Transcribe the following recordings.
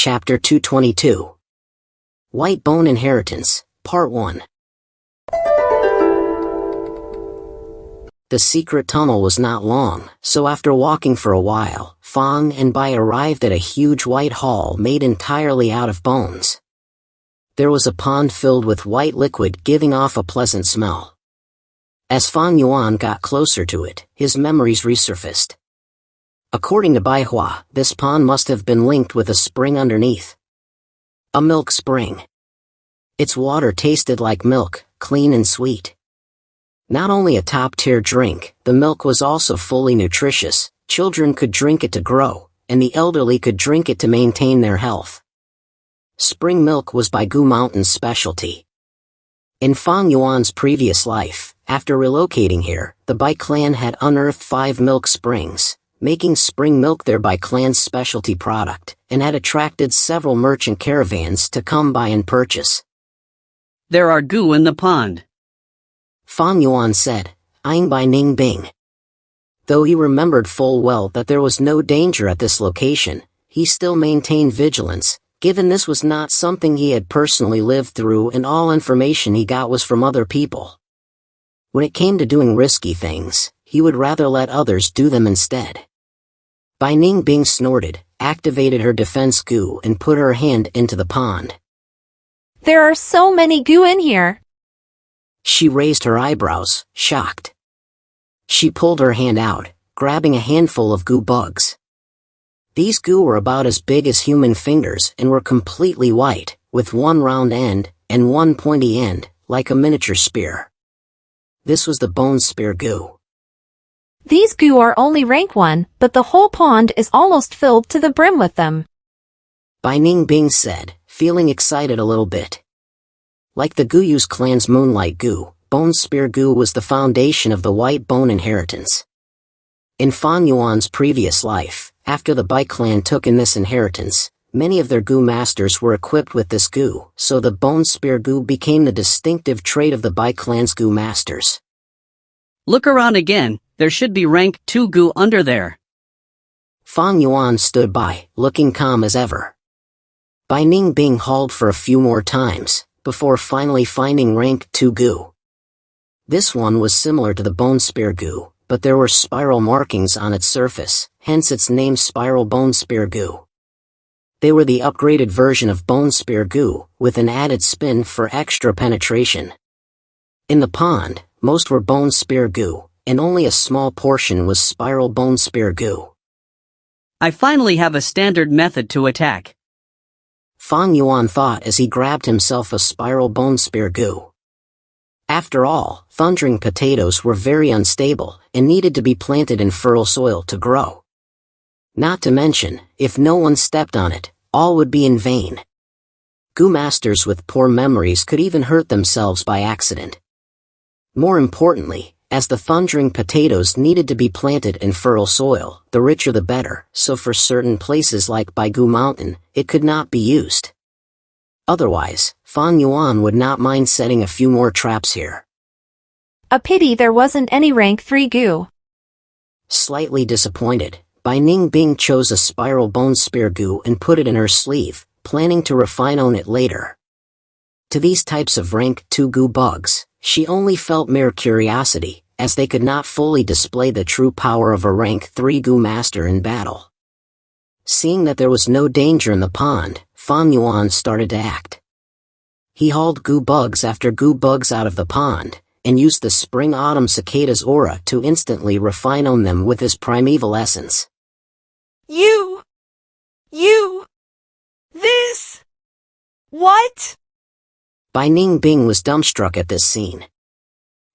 Chapter 222. White Bone Inheritance, Part 1. The secret tunnel was not long, so after walking for a while, Fang and Bai arrived at a huge white hall made entirely out of bones. There was a pond filled with white liquid giving off a pleasant smell. As Fang Yuan got closer to it, his memories resurfaced. According to Bai Hua, this pond must have been linked with a spring underneath. A milk spring. Its water tasted like milk, clean and sweet. Not only a top-tier drink, the milk was also fully nutritious. Children could drink it to grow, and the elderly could drink it to maintain their health. Spring milk was Baigu Mountain's specialty. In Fang Yuan's previous life, after relocating here, the Bai clan had unearthed 5 milk springs, making spring milk their Bai clan's specialty product, and had attracted several merchant caravans to come by and purchase. There are goo in the pond, Fang Yuan said, eyeing Bai Ning Bing. Though he remembered full well that there was no danger at this location, he still maintained vigilance, given this was not something he had personally lived through and all information he got was from other people. When it came to doing risky things, he would rather let others do them instead. Bai Ning Bing snorted, activated her defense goo and put her hand into the pond. There are so many goo in here. She raised her eyebrows, shocked. She pulled her hand out, grabbing a handful of goo bugs. These goo were about as big as human fingers and were completely white, with one round end and one pointy end, like a miniature spear. This was the bone spear goo. These goo are only rank 1, but the whole pond is almost filled to the brim with them. Bai Ning Bing said, feeling excited a little bit. Like the Guyu's clan's moonlight goo, bone spear goo was the foundation of the white bone inheritance. In Fang Yuan's previous life, after the Bai clan took in this inheritance, many of their goo masters were equipped with this goo, so the bone spear goo became the distinctive trait of the Bai clan's goo masters. Look around again, there should be rank 2 goo under there. Fang Yuan stood by, looking calm as ever. Bai Ning Bing hauled for a few more times, before finally finding rank 2 goo. This one was similar to the bone spear goo, but there were spiral markings on its surface, hence its name spiral bone spear goo. They were the upgraded version of bone spear goo, with an added spin for extra penetration. In the pond, most were bone spear goo, and only a small portion was spiral bone spear goo. I finally have a standard method to attack, Fang Yuan thought as he grabbed himself a spiral bone spear goo. After all, thundering potatoes were very unstable and needed to be planted in fertile soil to grow. Not to mention, if no one stepped on it, all would be in vain. Goo masters with poor memories could even hurt themselves by accident. More importantly, as the thundering potatoes needed to be planted in fertile soil, the richer the better, so for certain places like Baigu Mountain, it could not be used. Otherwise, Fang Yuan would not mind setting a few more traps here. A pity there wasn't any rank 3 goo. Slightly disappointed, Bai Ning Bing chose a spiral bone spear goo and put it in her sleeve, planning to refine on it later. To these types of rank 2 goo bugs, she only felt mere curiosity, as they could not fully display the true power of a rank 3 goo master in battle. Seeing that there was no danger in the pond, Fang Yuan started to act. He hauled goo bugs after goo bugs out of the pond, and used the spring-autumn cicada's aura to instantly refine on them with his primeval essence. This! What? Bai Ning Bing was dumbstruck at this scene.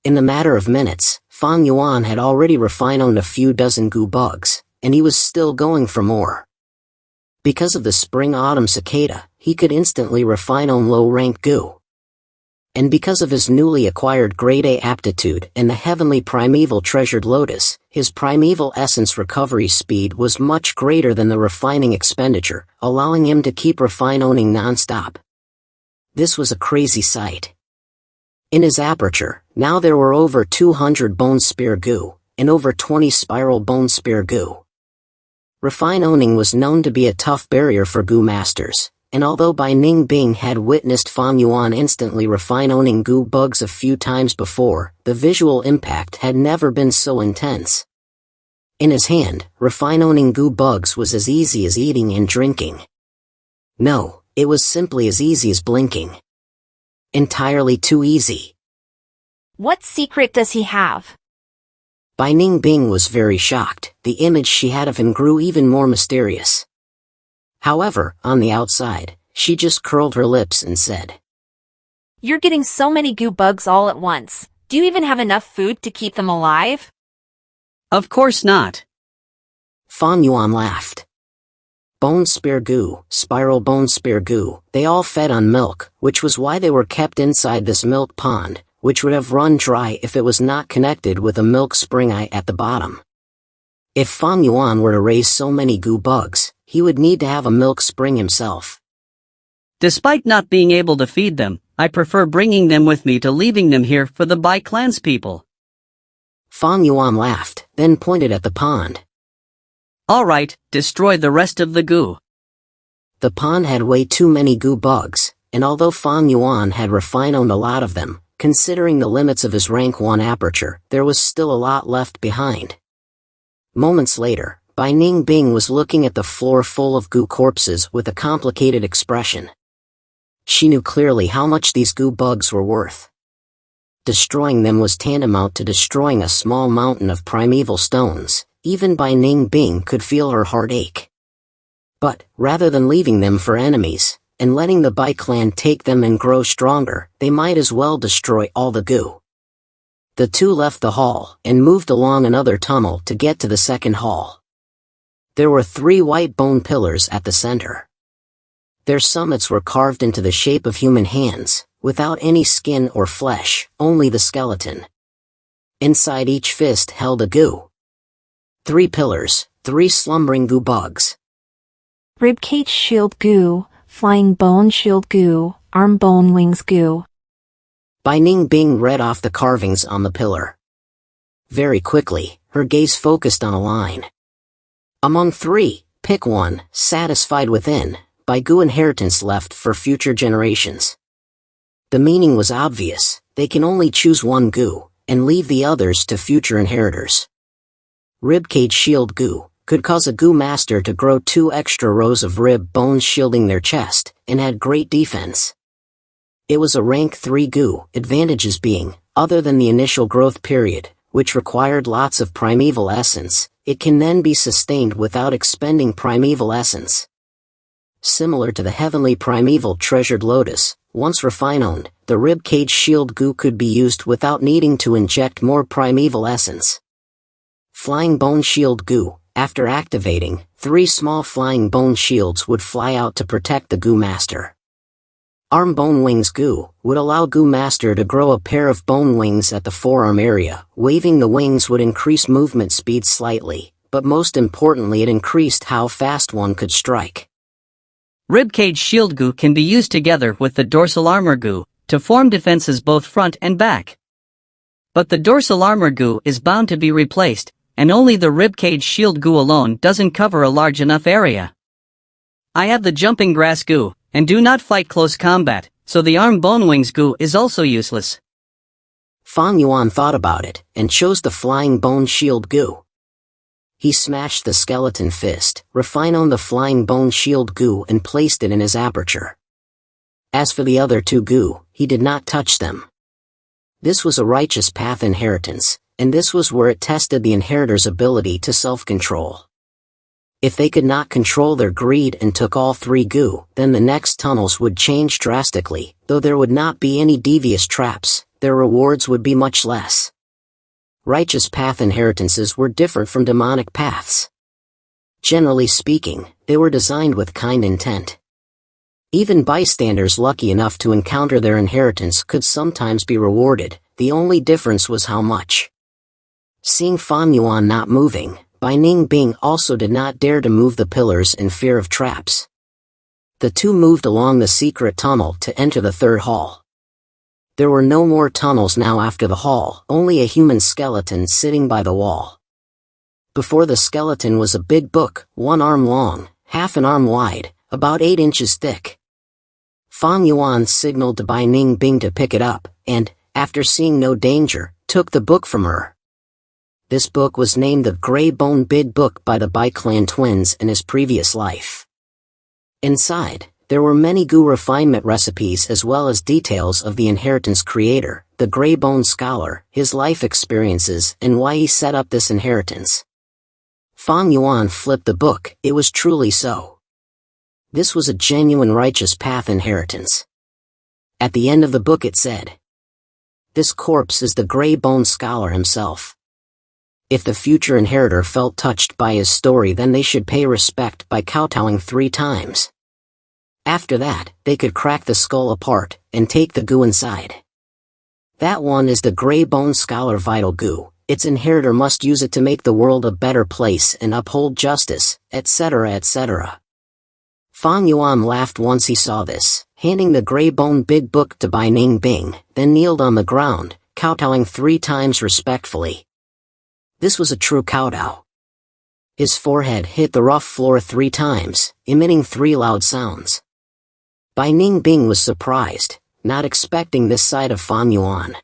In the matter of minutes, Fang Yuan had already refined on a few dozen goo bugs, and he was still going for more. Because of the spring-autumn cicada, he could instantly refine on low-rank goo. And because of his newly acquired grade A aptitude and the heavenly primeval treasured lotus, his primeval essence recovery speed was much greater than the refining expenditure, allowing him to keep refining non-stop. This was a crazy sight. In his aperture, now there were over 200 bone spear goo, and over 20 spiral bone spear goo. Ning was known to be a tough barrier for goo masters, and although Bai Ning Bing had witnessed Fang Yuan instantly Ning goo bugs a few times before, the visual impact had never been so intense. In his hand, Ning goo bugs was as easy as eating and drinking. No, it was simply as easy as blinking. Entirely too easy. What secret does he have? Bai Ning Bing was very shocked. The image she had of him grew even more mysterious. However, on the outside, she just curled her lips and said, You're getting so many goo bugs all at once. Do you even have enough food to keep them alive? Of course not. Fang Yuan laughed. Bone spear goo, spiral bone spear goo, they all fed on milk, which was why they were kept inside this milk pond, which would have run dry if it was not connected with a milk spring eye at the bottom. If Fang Yuan were to raise so many goo bugs, he would need to have a milk spring himself. Despite not being able to feed them, I prefer bringing them with me to leaving them here for the Bai clan's people. Fang Yuan laughed, then pointed at the pond. Alright, destroy the rest of the goo. The pond had way too many goo bugs, and although Fang Yuan had refined a lot of them, considering the limits of his rank 1 aperture, there was still a lot left behind. Moments later, Bai Ning Bing was looking at the floor full of goo corpses with a complicated expression. She knew clearly how much these goo bugs were worth. Destroying them was tantamount to destroying a small mountain of primeval stones. Even Bai Ning Bing could feel her heart ache. But, rather than leaving them for enemies, and letting the Bai clan take them and grow stronger, they might as well destroy all the goo. The two left the hall, and moved along another tunnel to get to the second hall. There were 3 white bone pillars at the center. Their summits were carved into the shape of human hands, without any skin or flesh, only the skeleton. Inside each fist held a goo. 3 pillars, 3 slumbering goo bugs. Ribcage shield goo, flying bone shield goo, arm bone wings goo. Bai Ning Bing read off the carvings on the pillar. Very quickly, her gaze focused on a line. Among 3, pick one, satisfied within, by goo inheritance left for future generations. The meaning was obvious, they can only choose 1 goo, and leave the others to future inheritors. Ribcage shield goo could cause a goo master to grow 2 extra rows of rib bones shielding their chest, and had great defense. It was a rank 3 goo, advantages being, other than the initial growth period, which required lots of primeval essence, it can then be sustained without expending primeval essence. Similar to the heavenly primeval treasured lotus, once refined, the ribcage shield goo could be used without needing to inject more primeval essence. Flying bone shield goo, after activating, 3 small flying bone shields would fly out to protect the goo master. Arm bone wings goo would allow goo master to grow a pair of bone wings at the forearm area. Waving the wings would increase movement speed slightly, but most importantly it increased how fast one could strike. Ribcage shield goo can be used together with the dorsal armor goo to form defenses both front and back. But the dorsal armor goo is bound to be replaced, and only the ribcage shield goo alone doesn't cover a large enough area. I have the jumping grass goo, and do not fight close combat, so the arm bone wings goo is also useless. Fang Yuan thought about it, and chose the flying bone shield goo. He smashed the skeleton fist, refined the flying bone shield goo and placed it in his aperture. As for the other 2 goo, he did not touch them. This was a righteous path inheritance, and this was where it tested the inheritor's ability to self-control. If they could not control their greed and took all 3 goo, then the next tunnels would change drastically, though there would not be any devious traps, their rewards would be much less. Righteous path inheritances were different from demonic paths. Generally speaking, they were designed with kind intent. Even bystanders lucky enough to encounter their inheritance could sometimes be rewarded, the only difference was how much. Seeing Fang Yuan not moving, Bai Ning Bing also did not dare to move the pillars in fear of traps. The 2 moved along the secret tunnel to enter the 3rd hall. There were no more tunnels now after the hall, only a human skeleton sitting by the wall. Before the skeleton was a big book, 1 arm long, half an arm wide, about 8 inches thick. Fang Yuan signaled to Bai Ning Bing to pick it up, and, after seeing no danger, took the book from her. This book was named the Grey Bone Bid Book by the Bai clan twins in his previous life. Inside, there were many Gu refinement recipes as well as details of the inheritance creator, the Grey Bone Scholar, his life experiences and why he set up this inheritance. Fang Yuan flipped the book, it was truly so. This was a genuine righteous path inheritance. At the end of the book it said, "This corpse is the Grey Bone Scholar himself. If the future inheritor felt touched by his story, then they should pay respect by kowtowing 3 times. After that, they could crack the skull apart and take the goo inside. That one is the Grey Bone Scholar vital goo. Its inheritor must use it to make the world a better place and uphold justice, etc., etc." Fang Yuan laughed once he saw this, handing the Grey Bone Bid Book to Bai Ning Bing, then kneeled on the ground, kowtowing 3 times respectfully. This was a true kowtow. His forehead hit the rough floor 3 times, emitting 3 loud sounds. Bai Ning Bing was surprised, not expecting this side of Fang Yuan.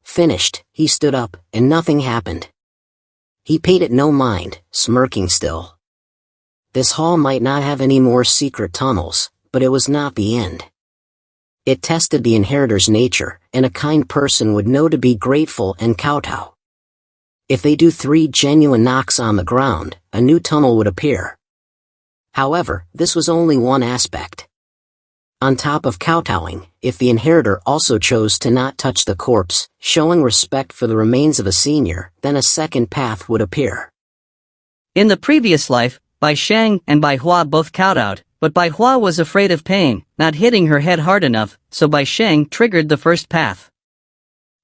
Finished, he stood up, and nothing happened. He paid it no mind, smirking still. This hall might not have any more secret tunnels, but it was not the end. It tested the inheritor's nature, and a kind person would know to be grateful and kowtow. If they do 3 genuine knocks on the ground, a new tunnel would appear. However, this was only one aspect. On top of kowtowing, if the inheritor also chose to not touch the corpse, showing respect for the remains of a senior, then a second path would appear. In the previous life, Bai Shang and Bai Hua both kowtowed, but Bai Hua was afraid of pain, not hitting her head hard enough, so Bai Shang triggered the first path.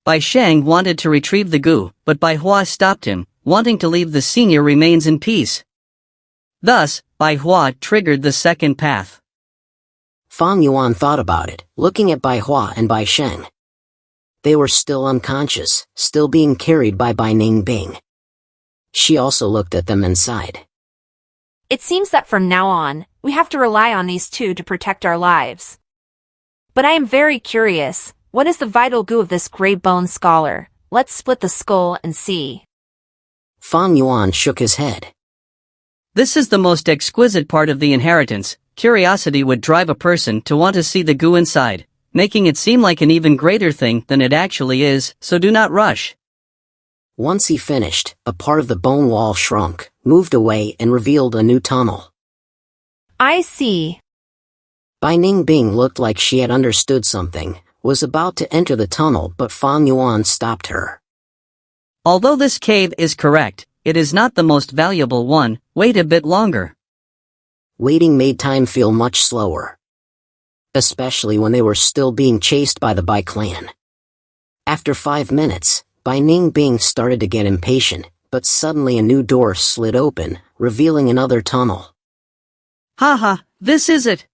Bai Shang wanted to retrieve the goo, but Bai Hua stopped him, wanting to leave the senior remains in peace. Thus, Bai Hua triggered the second path. Fang Yuan thought about it, looking at Bai Hua and Bai Sheng. They were still unconscious, still being carried by Bai Ning Bing. She also looked at them and sighed. It seems that from now on, we have to rely on these 2 to protect our lives. But I am very curious, what is the vital goo of this Grey Bone Scholar? Let's split the skull and see. Fang Yuan shook his head. This is the most exquisite part of the inheritance. Curiosity would drive a person to want to see the goo inside, making it seem like an even greater thing than it actually is, so do not rush. Once he finished, a part of the bone wall shrunk, moved away and revealed a new tunnel. I see. Bai Ning Bing looked like she had understood something, was about to enter the tunnel, but Fang Yuan stopped her. Although this cave is correct, it is not the most valuable one. Wait a bit longer. Waiting made time feel much slower. Especially when they were still being chased by the Bai clan. After 5 minutes, Bai Ning Bing started to get impatient, but suddenly a new door slid open, revealing another tunnel. Haha, this is it.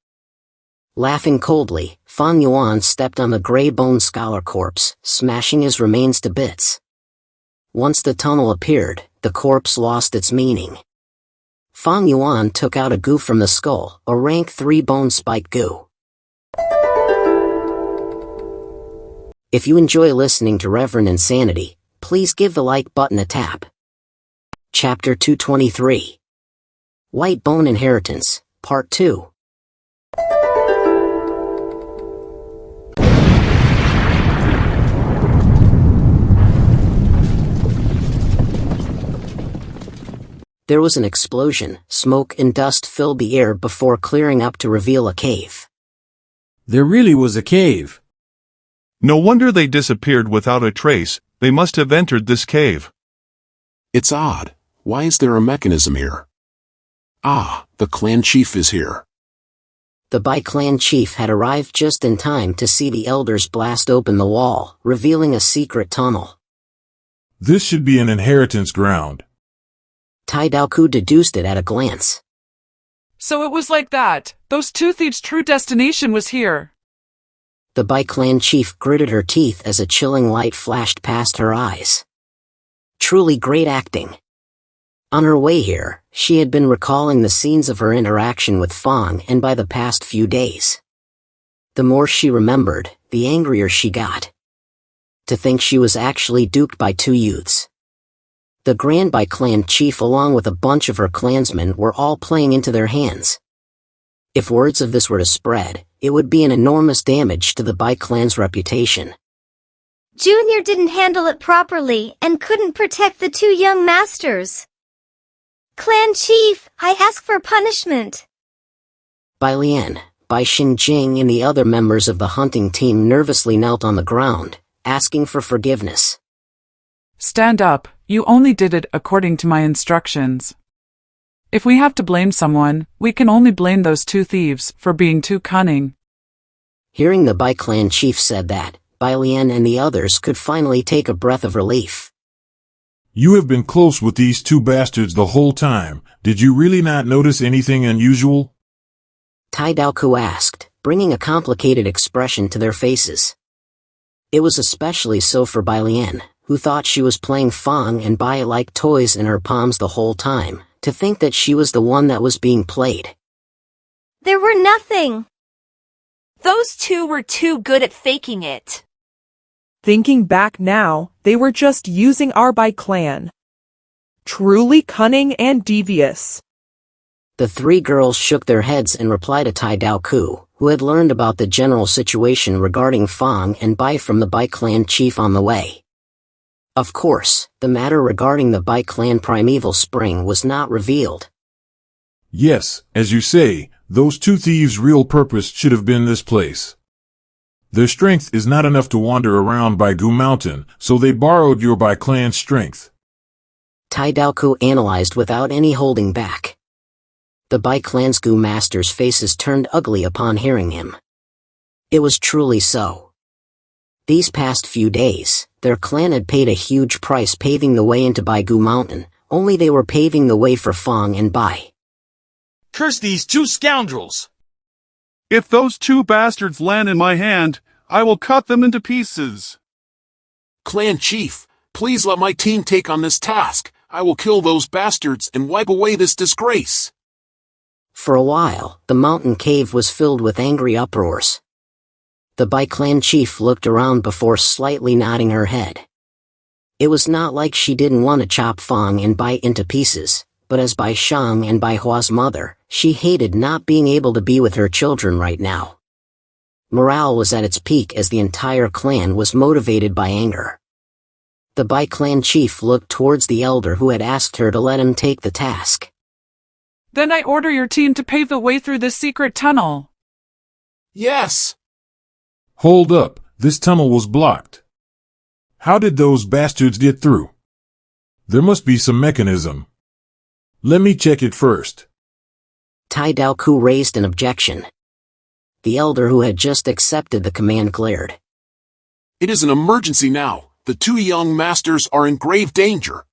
Laughing coldly, Fang Yuan stepped on the Grey Bone Scholar corpse, smashing his remains to bits. Once the tunnel appeared, the corpse lost its meaning. Fang Yuan took out a goo from the skull, a rank 3 bone spike goo. If you enjoy listening to Reverend Insanity, please give the like button a tap. Chapter 223. White Bone Inheritance, Part 2. There was an explosion, smoke and dust filled the air before clearing up to reveal a cave. There really was a cave. No wonder they disappeared without a trace. They must have entered this cave. It's odd. Why is there a mechanism here? Ah, the clan chief is here. The Bai clan chief had arrived just in time to see the elders blast open the wall, revealing a secret tunnel. This should be an inheritance ground. Tai Daoku deduced it at a glance. So it was like that. Those 2 thieves' true destination was here. The Bai clan chief gritted her teeth as a chilling light flashed past her eyes. Truly great acting. On her way here, she had been recalling the scenes of her interaction with Fang and by the past few days. The more she remembered, the angrier she got. To think she was actually duped by two youths. The Grand Bai clan chief along with a bunch of her clansmen were all playing into their hands. If words of this were to spread, it would be an enormous damage to the Bai clan's reputation. Junior didn't handle it properly and couldn't protect the two young masters. Clan chief, I ask for punishment. Bai Lian, Bai Xinjing and the other members of the hunting team nervously knelt on the ground, asking for forgiveness. Stand up, you only did it according to my instructions. If we have to blame someone, we can only blame those two thieves for being too cunning. Hearing the Bai clan chief said that, Bai Lian and the others could finally take a breath of relief. You have been close with these two bastards the whole time. Did you really not notice anything unusual? Tai Daoku asked, bringing a complicated expression to their faces. It was especially so for Bai Lian, who thought she was playing Fang and Bai like toys in her palms the whole time, to think that she was the one that was being played. There were nothing. Those two were too good at faking it. Thinking back now, they were just using our Bai clan. Truly cunning and devious. The three girls shook their heads in reply to Tai Daoku, who had learned about the general situation regarding Fang and Bai from the Bai clan chief on the way. Of course, the matter regarding the Bai clan primeval spring was not revealed. Yes, as you say, those two thieves' real purpose should have been this place. Their strength is not enough to wander around Baigu Mountain, so they borrowed your Bai clan's strength. Tai Daoku analyzed without any holding back. The Bai clan's Gu masters' faces turned ugly upon hearing him. It was truly so. These past few days, their clan had paid a huge price paving the way into Baigu Mountain, only they were paving the way for Fang and Bai. Curse these two scoundrels! If those two bastards land in my hand, I will cut them into pieces. Clan chief, please let my team take on this task. I will kill those bastards and wipe away this disgrace. For a while, the mountain cave was filled with angry uproars. The Bai clan chief looked around before slightly nodding her head. It was not like she didn't want to chop Fang and Bai into pieces, but as Bai Shang and Bai Hua's mother, she hated not being able to be with her children right now. Morale was at its peak as the entire clan was motivated by anger. The Bai clan chief looked towards the elder who had asked her to let him take the task. Then I order your team to pave the way through this secret tunnel. Yes! Hold up, this tunnel was blocked. How did those bastards get through? There must be some mechanism. Let me check it first. Tai Daoku raised an objection. The elder who had just accepted the command glared. It is an emergency now. The two young masters are in grave danger.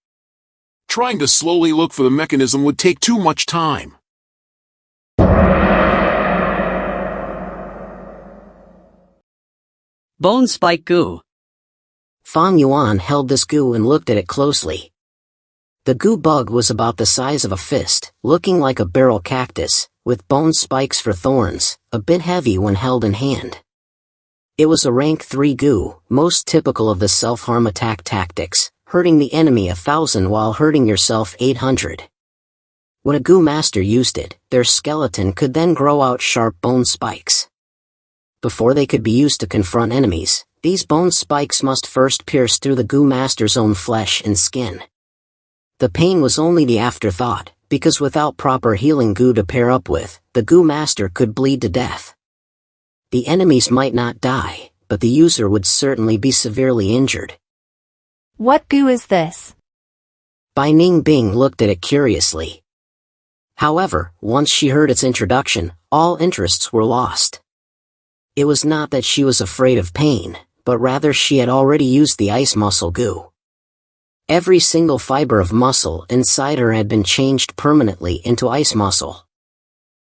Trying to slowly look for the mechanism would take too much time. Bone Spike Goo. Fang Yuan held this goo and looked at it closely. The goo bug was about the size of a fist, looking like a barrel cactus, with bone spikes for thorns, a bit heavy when held in hand. It was a rank 3 goo, most typical of the self-harm attack tactics, hurting the enemy 1,000 while hurting yourself 800. When a goo master used it, their skeleton could then grow out sharp bone spikes. Before they could be used to confront enemies, these bone spikes must first pierce through the goo master's own flesh and skin. The pain was only the afterthought, because without proper healing goo to pair up with, the goo master could bleed to death. The enemies might not die, but the user would certainly be severely injured. What goo is this? Bai Ning Bing looked at it curiously. However, once she heard its introduction, all interests were lost. It was not that she was afraid of pain, but rather she had already used the ice muscle goo. Every single fiber of muscle inside her had been changed permanently into ice muscle.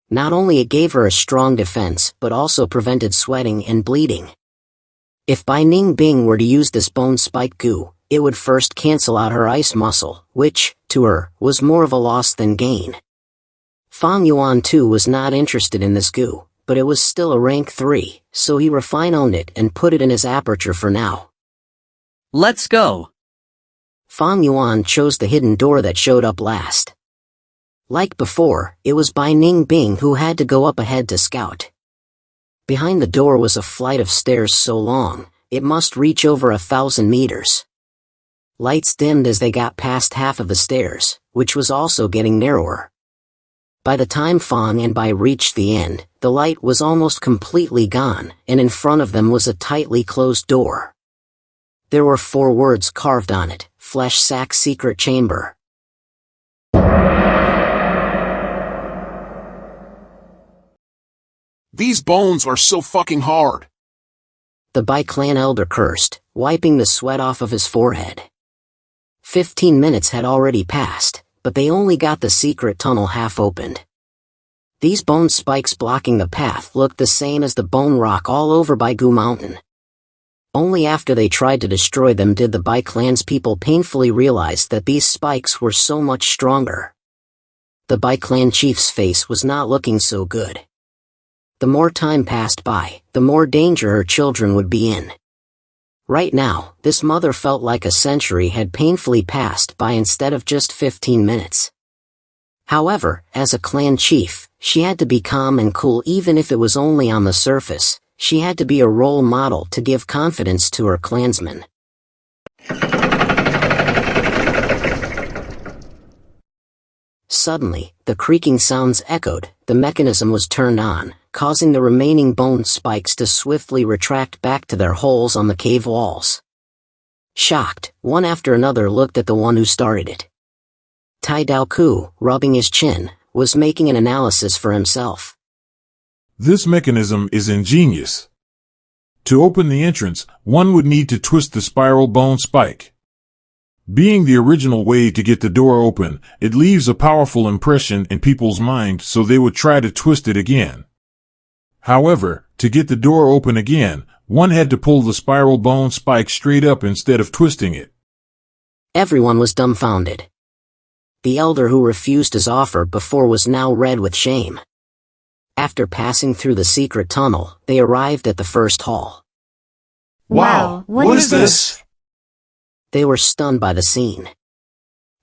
Not only it gave her a strong defense but also prevented sweating and bleeding. If Bai Ning Bing were to use this bone spike goo, it would first cancel out her ice muscle, which, to her, was more of a loss than gain. Fang Yuan too was not interested in this goo, but it was still a rank 3, so he refined it and put it in his aperture for now. Let's go. Fang Yuan chose the hidden door that showed up last. Like before, it was by Ning Bing who had to go up ahead to scout. Behind the door was a flight of stairs so long, it must reach over 1,000 meters. Lights dimmed as they got past half of the stairs, which was also getting narrower. By the time Fang and Bai reached the end, the light was almost completely gone, and in front of them was a tightly closed door. There were 4 words carved on it: Flesh Sack Secret Chamber. These bones are so fucking hard. The Bai clan elder cursed, wiping the sweat off of his forehead. 15 minutes had already passed, but they only got the secret tunnel half opened. These bone spikes blocking the path looked the same as the bone rock all over Baigu Mountain. Only after they tried to destroy them did the Bai clan's people painfully realize that these spikes were so much stronger. The Bai clan chief's face was not looking so good. The more time passed by, the more danger her children would be in. Right now, this mother felt like a century had painfully passed by instead of just 15 minutes. However, as a clan chief, she had to be calm and cool even if it was only on the surface. She had to be a role model to give confidence to her clansmen. Suddenly, the creaking sounds echoed, the mechanism was turned on, causing the remaining bone spikes to swiftly retract back to their holes on the cave walls. Shocked, one after another looked at the one who started it. Tai Daoku, rubbing his chin, was making an analysis for himself. This mechanism is ingenious. To open the entrance, one would need to twist the spiral bone spike. Being the original way to get the door open, it leaves a powerful impression in people's minds, so they would try to twist it again. However, to get the door open again, one had to pull the spiral bone spike straight up instead of twisting it. Everyone was dumbfounded. The elder who refused his offer before was now red with shame. After passing through the secret tunnel, they arrived at the first hall. Wow, what is this? They were stunned by the scene.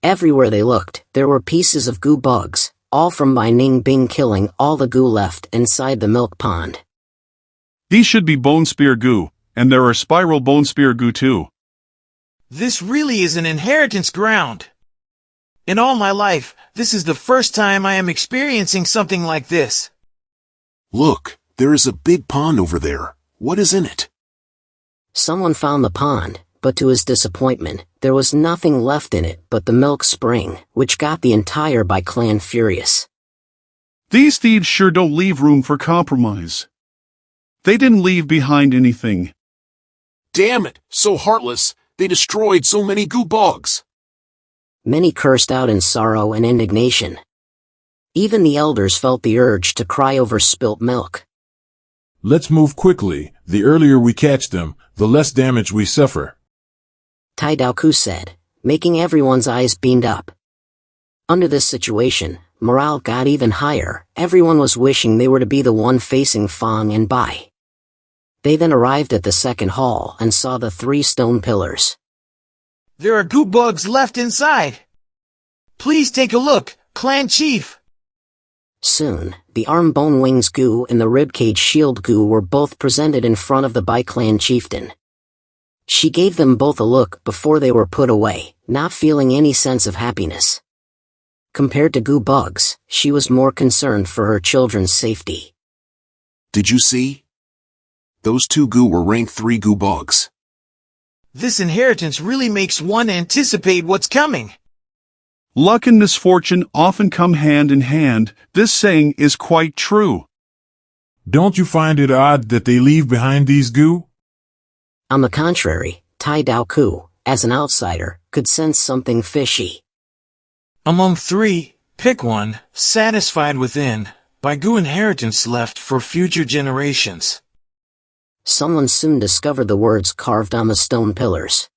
Everywhere they looked, there were pieces of goo bugs, all from by Ning Bing killing all the goo left inside the milk pond. These should be bone spear goo, and there are spiral bone spear goo too. This really is an inheritance ground. In all my life, this is the first time I am experiencing something like this. Look, there is a big pond over there. What is in it? Someone found the pond, but to his disappointment, there was nothing left in it but the milk spring, which got the entire Bai clan furious. These thieves sure don't leave room for compromise. They didn't leave behind anything. Damn it, so heartless. They destroyed so many goo bugs. Many cursed out in sorrow and indignation. Even the elders felt the urge to cry over spilt milk. Let's move quickly. The earlier we catch them, the less damage we suffer. Tai Daoku said, making everyone's eyes beamed up. Under this situation, morale got even higher. Everyone was wishing they were to be the one facing Fang and Bai. They then arrived at the second hall and saw the 3 stone pillars. There are goo bugs left inside. Please take a look, Clan Chief. Soon, the arm bone wings goo and the ribcage shield goo were both presented in front of the Bai clan chieftain. She gave them both a look before they were put away, not feeling any sense of happiness. Compared to goo bugs, she was more concerned for her children's safety. Did you see? Those 2 goo were rank 3 goo bugs. This inheritance really makes one anticipate what's coming. Luck and misfortune often come hand in hand. This saying is quite true. Don't you find it odd that they leave behind these goo? On the contrary, Tai Daoku, as an outsider, could sense something fishy. Among 3, pick one, satisfied within, by goo inheritance left for future generations. Someone soon discovered the words carved on the stone pillars.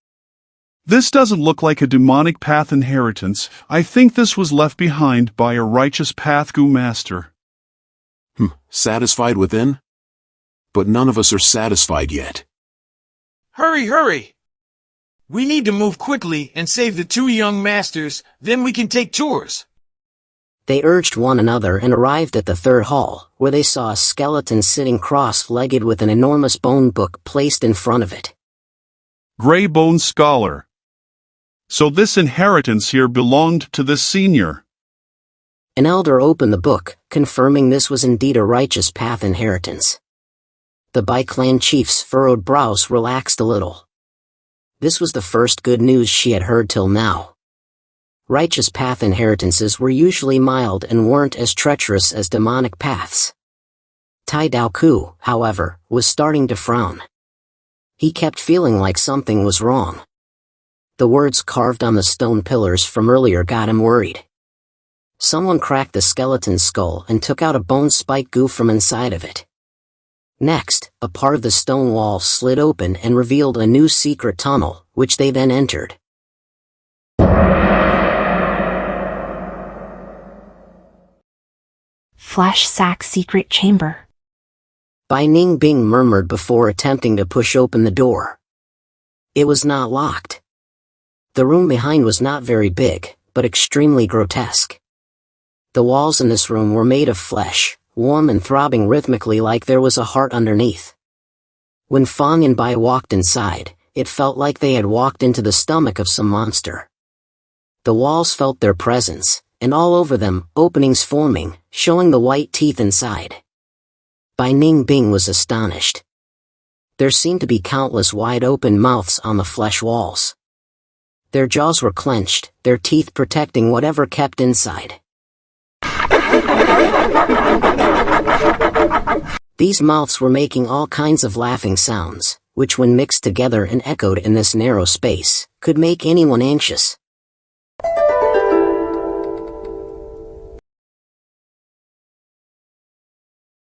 This doesn't look like a demonic path inheritance. I think this was left behind by a righteous path Gu master. Satisfied within? But none of us are satisfied yet. Hurry, hurry! We need to move quickly and save the two young masters, then we can take tours. They urged one another and arrived at the third hall, where they saw a skeleton sitting cross-legged with an enormous bone book placed in front of it. Gray Bone Scholar. So this inheritance here belonged to this senior. An elder opened the book, confirming this was indeed a righteous path inheritance. The Bai clan chief's furrowed brows relaxed a little. This was the first good news she had heard till now. Righteous path inheritances were usually mild and weren't as treacherous as demonic paths. Tai Dao Ku, however, was starting to frown. He kept feeling like something was wrong. The words carved on the stone pillars from earlier got him worried. Someone cracked the skeleton's skull and took out a bone spike goo from inside of it. Next, a part of the stone wall slid open and revealed a new secret tunnel, which they then entered. Flash sack secret chamber. Bai Ning Bing murmured before attempting to push open the door. It was not locked. The room behind was not very big, but extremely grotesque. The walls in this room were made of flesh, warm and throbbing rhythmically like there was a heart underneath. When Fang and Bai walked inside, it felt like they had walked into the stomach of some monster. The walls felt their presence, and all over them, openings forming, showing the white teeth inside. Bai Ning Bing was astonished. There seemed to be countless wide-open mouths on the flesh walls. Their jaws were clenched, their teeth protecting whatever kept inside. These mouths were making all kinds of laughing sounds, which when mixed together and echoed in this narrow space, could make anyone anxious.